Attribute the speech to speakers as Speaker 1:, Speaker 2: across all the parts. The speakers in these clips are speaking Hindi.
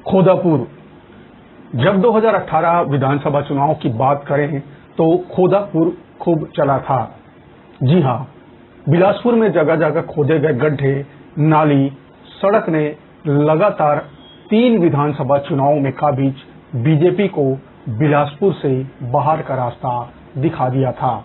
Speaker 1: खोदापुर। जब 2018 विधानसभा चुनाव की बात करें तो खोदापुर खूब चला था। जी हां, बिलासपुर में जगह जगह खोदे गए गड्ढे, नाली, सड़क ने लगातार 3 विधानसभा चुनावों में काबिज बीजेपी को बिलासपुर से बाहर का रास्ता दिखा दिया था।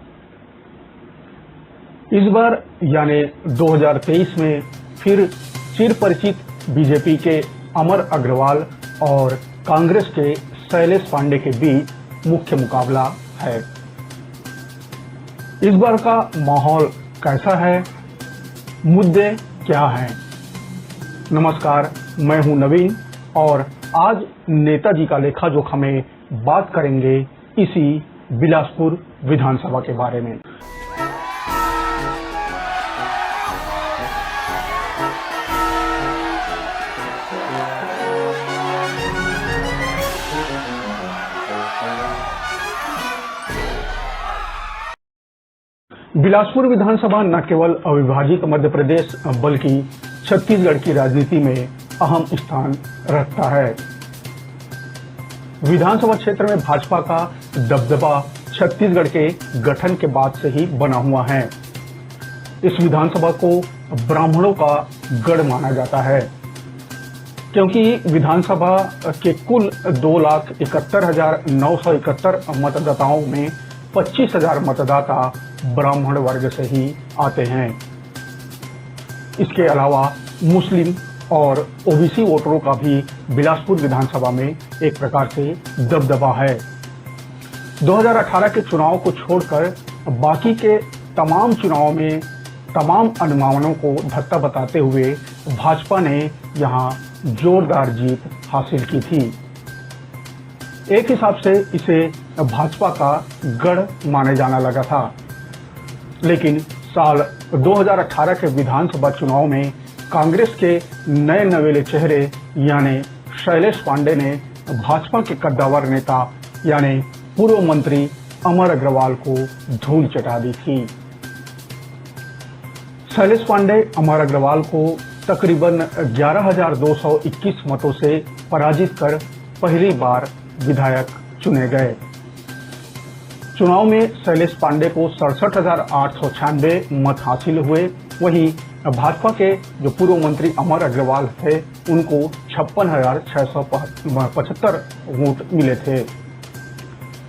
Speaker 1: इस बार यानी 2023 में फिर चिरपरिचित बीजेपी के अमर अग्रवाल और कांग्रेस के शैलेश पांडे के बीच मुख्य मुकाबला है। इस बार का माहौल कैसा है, मुद्दे क्या हैं? नमस्कार, मैं हूं नवीन और आज नेताजी का लेखा जोखा में बात करेंगे इसी बिलासपुर विधानसभा के बारे में। बिलासपुर विधानसभा न केवल अविभाजित मध्य प्रदेश बल्कि छत्तीसगढ़ की राजनीति में अहम स्थान रखता है। विधानसभा क्षेत्र में भाजपा का दबदबा छत्तीसगढ़ के गठन के बाद से ही बना हुआ है। इस विधानसभा को ब्राह्मणों का गढ़ माना जाता है, क्योंकि विधानसभा के कुल 2,71,971 मतदाताओं में 25,000 मतदाता ब्राह्मण वर्ग से ही आते हैं। इसके अलावा मुस्लिम और ओबीसी वोटरों का भी बिलासपुर विधानसभा में एक प्रकार से दबदबा है। 2018 के चुनाव को छोड़कर बाकी के तमाम चुनावों में तमाम अनुमानों को धत्ता बताते हुए भाजपा ने यहां जोरदार जीत हासिल की थी। एक हिसाब से इसे भाजपा का गढ़ माने जाना लगा था, लेकिन साल 2018 के विधानसभा चुनाव में कांग्रेस के नए नवेले चेहरे यानी शैलेश पांडे ने भाजपा के कद्दावर नेता यानी पूर्व मंत्री अमर अग्रवाल को धूल चटा दी थी। शैलेश पांडे अमर अग्रवाल को तकरीबन 11,221 मतों से पराजित कर पहली बार विधायक चुने गए। चुनाव में शैलेश पांडे को 67,896 मत हासिल हुए। वहीं भाजपा के जो पूर्व मंत्री अमर अग्रवाल थे उनको 56,675 वोट मिले थे।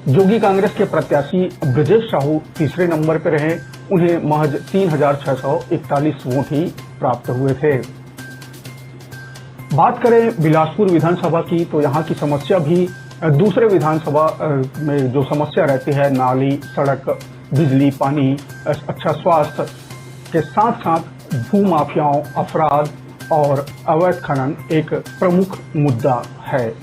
Speaker 1: जोगी कांग्रेस के प्रत्याशी ब्रजेश साहू तीसरे नंबर पर रहे। उन्हें महज 3,641 वोट ही प्राप्त हुए थे। बात करें बिलासपुर विधानसभा की तो यहाँ की समस्या भी दूसरे विधानसभा में जो समस्या रहती है, नाली, सड़क, बिजली, पानी, अच्छा स्वास्थ्य के साथ साथ भूमाफियाओं, अपराध और अवैध खनन एक प्रमुख मुद्दा है।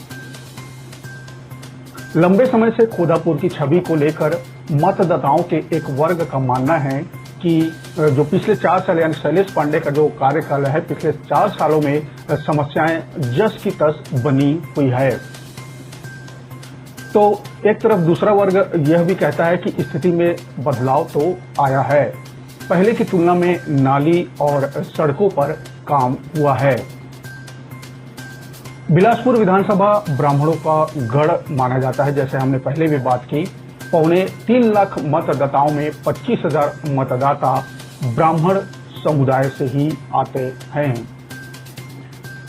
Speaker 1: लंबे समय से खोदापुर की छवि को लेकर मतदाताओं के एक वर्ग का मानना है कि जो पिछले 4 साल यानी शैलेश पांडे का जो कार्यकाल है, पिछले 4 सालों में समस्याएं जस की तस बनी हुई है। तो एक तरफ दूसरा वर्ग यह भी कहता है कि स्थिति में बदलाव तो आया है, पहले की तुलना में नाली और सड़कों पर काम हुआ है। बिलासपुर विधानसभा ब्राह्मणों का गढ़ माना जाता है, जैसे हमने पहले भी बात की। 3.25 लाख मतदाताओं में 25,000 मतदाता ब्राह्मण समुदाय से ही आते हैं।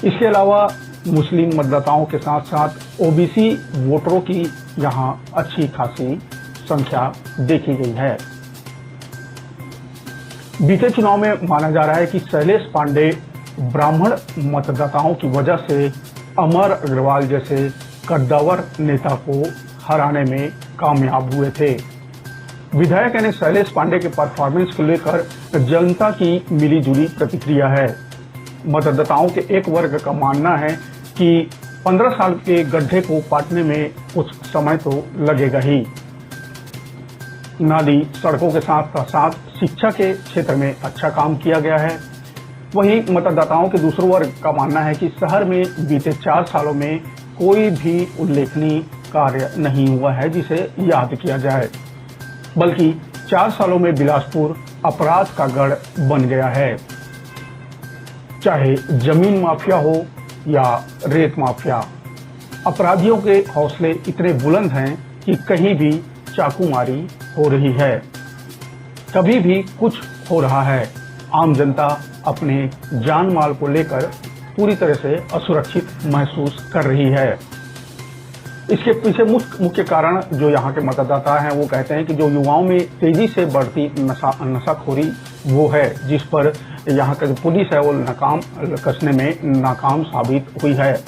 Speaker 1: इसके अलावा मुस्लिम मतदाताओं के साथ साथ ओबीसी वोटरों की यहां अच्छी खासी संख्या देखी गई है। बीते चुनाव में माना जा रहा है कि शैलेश पांडे ब्राह्मण मतदाताओं की वजह से अमर अग्रवाल जैसे कद्दावर नेता को हराने में कामयाब हुए थे। विधायक यानी शैलेश पांडे के परफॉर्मेंस को लेकर जनता की मिलीजुली प्रतिक्रिया है। मतदाताओं के एक वर्ग का मानना है कि 15 साल के गड्ढे को पाटने में कुछ समय तो लगेगा ही। नाली, सड़कों के साथ साथ शिक्षा के क्षेत्र में अच्छा काम किया गया है। वहीं मतदाताओं के दूसरे वर्ग का मानना है कि शहर में बीते 4 सालों में कोई भी उल्लेखनीय कार्य नहीं हुआ है जिसे याद किया जाए, बल्कि 4 सालों में बिलासपुर अपराध का गढ़ बन गया है। चाहे जमीन माफिया हो या रेत माफिया, अपराधियों के हौसले इतने बुलंद हैं कि कहीं भी चाकूमारी हो रही है, कभी भी कुछ हो रहा है। आम जनता अपने जान माल को लेकर पूरी तरह से असुरक्षित महसूस कर रही है। इसके पीछे मुख्य कारण जो यहाँ के मतदाता हैं वो कहते हैं कि जो युवाओं में तेजी से बढ़ती नशाखोरी वो है, जिस पर यहाँ का जो पुलिस है वो कसने में नाकाम साबित हुई है।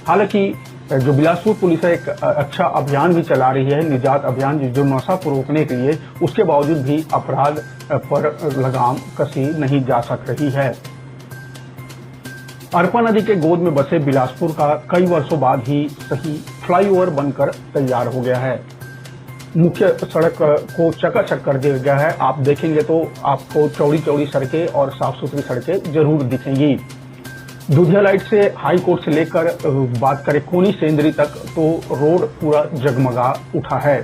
Speaker 1: हालांकि जो बिलासपुर पुलिस है एक अच्छा अभियान भी चला रही है, निजात अभियान, जो नशा को रोकने के लिए, उसके बावजूद भी अपराध पर लगाम कसी नहीं जा सक रही है। अरपा नदी के गोद में बसे बिलासपुर का कई वर्षों बाद ही सही फ्लाईओवर बनकर तैयार हो गया है। मुख्य सड़क को चकाचक कर दिया गया है। आप देखेंगे तो आपको चौड़ी चौड़ी सड़कें और साफ सुथरी सड़कें जरूर दिखेंगी। दुधिया लाइट से हाई कोर्ट से लेकर बात करें कोनी सेंद्री तक तो रोड पूरा जगमगा उठा है।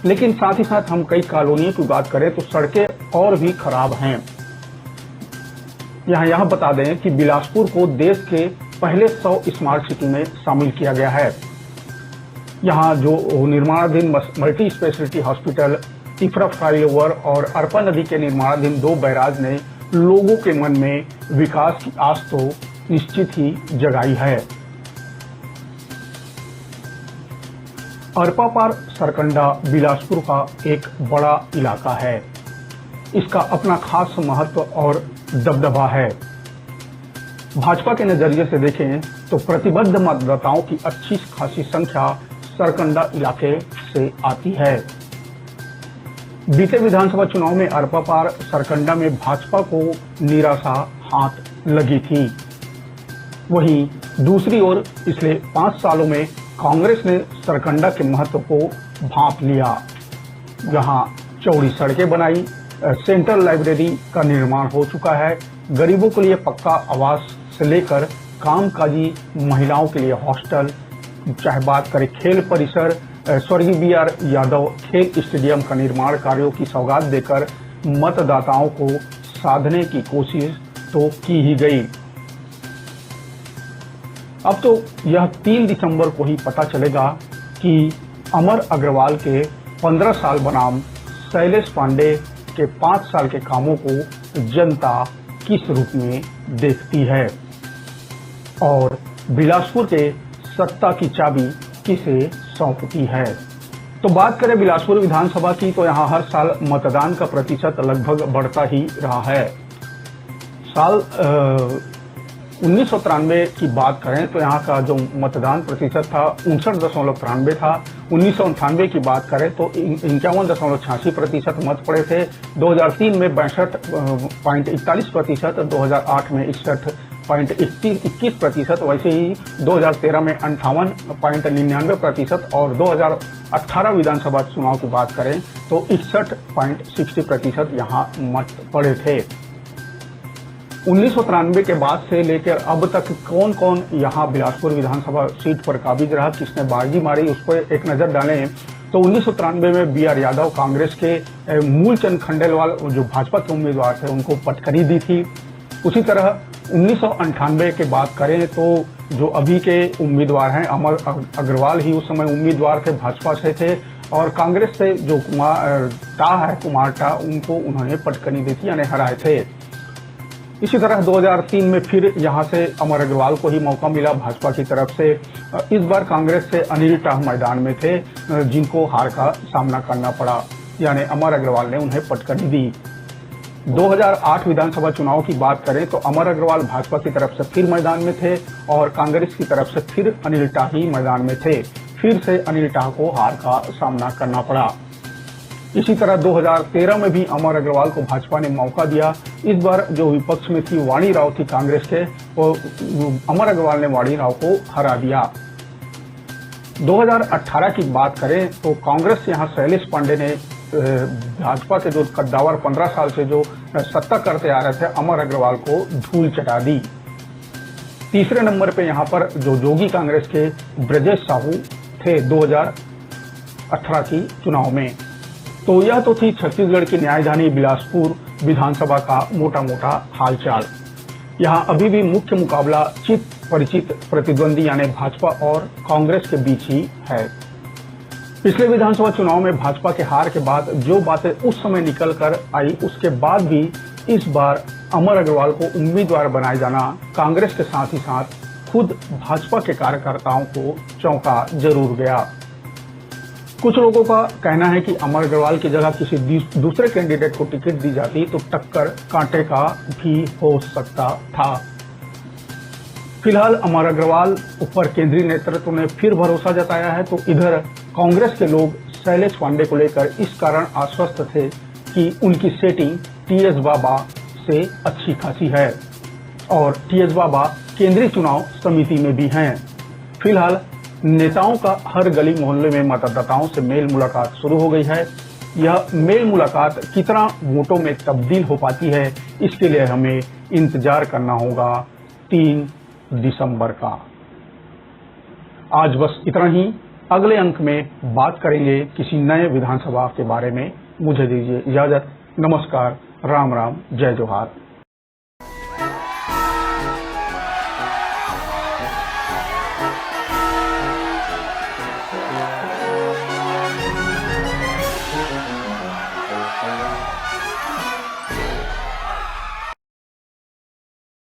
Speaker 1: लेकिन साथ ही साथ हम कई कॉलोनियों की बात करें तो सड़कें और भी खराब हैं। यहां बता दें कि बिलासपुर को देश के पहले 100 स्मार्ट सिटी में शामिल किया गया है। यहां जो निर्माणाधीन multi speciality hospital, Tifra flyover और अरपा नदी के निर्माणाधीन 2 बैराज ने लोगों के मन में विकास की आस तो निश्चित ही जगाई है। अरपा पार सरकंडा बिलासपुर का एक बड़ा इलाका है। इसका अपना खास महत्व और दबदबा है। भाजपा के नजरिए से देखें तो प्रतिबद्ध मतदाताओं की अच्छी खासी संख्या सरकंडा इलाके से आती है। बीते विधानसभा चुनाव में अरपा पार सरकंडा में भाजपा को निराशा हाथ लगी थी। वहीं दूसरी ओर पिछले 5 सालों में कांग्रेस ने सरकंडा के महत्व को भांप लिया। यहाँ चौड़ी सड़कें बनाई, सेंट्रल लाइब्रेरी का निर्माण हो चुका है, गरीबों के लिए पक्का आवास से लेकर कामकाजी महिलाओं के लिए हॉस्टल, चाहे बात करें खेल परिसर, स्वर्गीय BR यादव खेल स्टेडियम का निर्माण कार्यों की सौगात देकर मतदाताओं को साधने की कोशिश तो की ही गई। अब तो यह 3 दिसंबर को ही पता चलेगा कि अमर अग्रवाल के 15 साल बनाम शैलेश पांडे के 5 साल के कामों को जनता किस रूप में देखती है और बिलासपुर के सत्ता की चाबी किसे सौंपती है। तो बात करें बिलासपुर विधानसभा की तो यहाँ हर साल मतदान का प्रतिशत लगभग बढ़ता ही रहा है। साल 1993 की बात करें तो यहाँ का जो मतदान प्रतिशत था 59.93 था। 1998 की बात करें तो 51.86% मत पड़े थे। 2003 में 62.41%, 2008 में 61.21%, वैसे ही 2013 में 58.99% और 2018 विधानसभा चुनाव की बात करें तो 61.60% यहाँ मत पड़े थे। 1993 के बाद से लेकर अब तक कौन कौन यहाँ बिलासपुर विधानसभा सीट पर काबिज रहा, किसने बाजी मारी, उस पर एक नजर डालें तो 1993 में BR यादव कांग्रेस के मूलचंद खंडेलवाल जो भाजपा के उम्मीदवार थे उनको पटखनी दी थी। उसी तरह 1998 की बात करें तो जो अभी के उम्मीदवार हैं अमर अग्रवाल ही उस समय उम्मीदवार थे, भाजपा से थे और कांग्रेस से जो कुमार टा उनको उन्होंने पटखनी दी थी यानी हराए थे। इसी तरह 2003 में फिर यहां से अमर अग्रवाल को ही मौका मिला भाजपा की तरफ से। इस बार कांग्रेस से अनिल टाह मैदान में थे जिनको हार का सामना करना पड़ा, यानी अमर अग्रवाल ने उन्हें पटखनी दी। 2008 विधानसभा चुनाव की बात करें तो अमर अग्रवाल भाजपा की तरफ से फिर मैदान में थे और कांग्रेस की तरफ से फिर अनिल टाह ही मैदान में थे। फिर से अनिल टाह को हार का सामना करना पड़ा। इसी तरह 2013 में भी अमर अग्रवाल को भाजपा ने मौका दिया। इस बार जो विपक्ष में थी वाणी राव थी कांग्रेस के, वो अमर अग्रवाल ने वाणी राव को हरा दिया। 2018 की बात करें तो कांग्रेस से यहाँ शैलेश पांडे ने भाजपा के जो कद्दावर 15 साल से जो सत्ता करते आ रहे थे अमर अग्रवाल को धूल चटा दी। तीसरे नंबर पे यहाँ पर जो जोगी कांग्रेस के ब्रजेश साहू थे 2018 की चुनाव में। तो यह तो थी छत्तीसगढ़ की न्यायधानी बिलासपुर विधानसभा का मोटा मोटा हालचाल। यहाँ अभी भी मुख्य मुकाबला चित परिचित प्रतिद्वंदी यानी भाजपा और कांग्रेस के बीच ही है। पिछले विधानसभा चुनाव में भाजपा के हार के बाद जो बातें उस समय निकल कर आई, उसके बाद भी इस बार अमर अग्रवाल को उम्मीदवार बनाए जाना कांग्रेस के साथ ही साथ खुद भाजपा के कार्यकर्ताओं को चौंका जरूर गया। कुछ लोगों का कहना है कि अमर अग्रवाल की जगह किसी दूसरे कैंडिडेट को टिकट दी जाती तो टक्कर कांटे का भी हो सकता था। फिलहाल अमर अग्रवाल ऊपर केंद्रीय नेतृत्व ने फिर भरोसा जताया है, तो इधर कांग्रेस के लोग शैलेश पांडे को लेकर इस कारण आश्वस्त थे कि उनकी सेटिंग टीएस बाबा से अच्छी खासी है और टीएस बाबा केंद्रीय चुनाव समिति में भी हैं। फिलहाल नेताओं का हर गली मोहल्ले में मतदाताओं से मेल मुलाकात शुरू हो गई है। यह मेल मुलाकात कितना वोटों में तब्दील हो पाती है, इसके लिए हमें इंतजार करना होगा 3 दिसंबर का। आज बस इतना ही। अगले अंक में बात करेंगे किसी नए विधानसभा के बारे में। मुझे दीजिए इजाजत। नमस्कार, राम राम, जय जोहार।